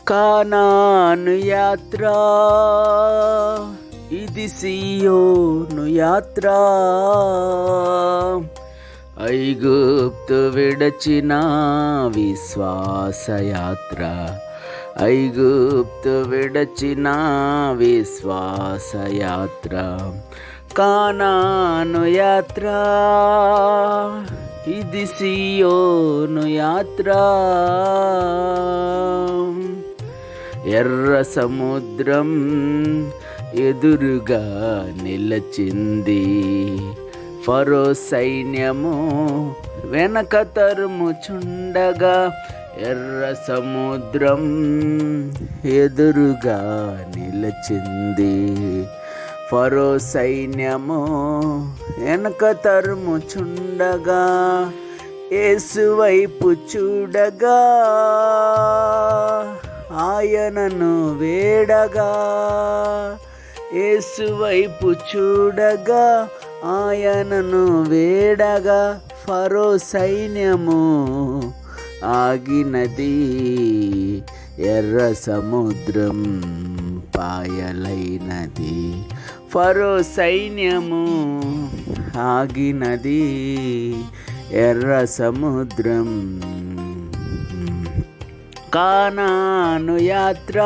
కానాను యాత్ర, ఇది సియోను యాత్ర. ఐగుప్తు విడచిన విశ్వాస యాత్ర, ఐగుప్తు విడచిన విశ్వాస యాత్ర. కానాను యాత్ర, ఇది సియోను యాత్ర. ఎర్ర సముద్రం ఎదురుగా నిలచింది, ఫరో సైన్యము వెనక తరుముచుండగా. ఎర్ర సముద్రం ఎదురుగా నిలచింది, ఫరో సైన్యము వెనక తరుముచుండగా. యేసు వైపు చూడగా, ఆయనను వేడగా. యేసు వైపు చూడగా, ఆయనను వేడగా. ఫరో సైన్యము ఆగినది, ఎర్ర సముద్రం పాయలైనది. ఫరో సైన్యము ఆగినది, ఎర్ర సముద్రం. కానాను యాత్ర.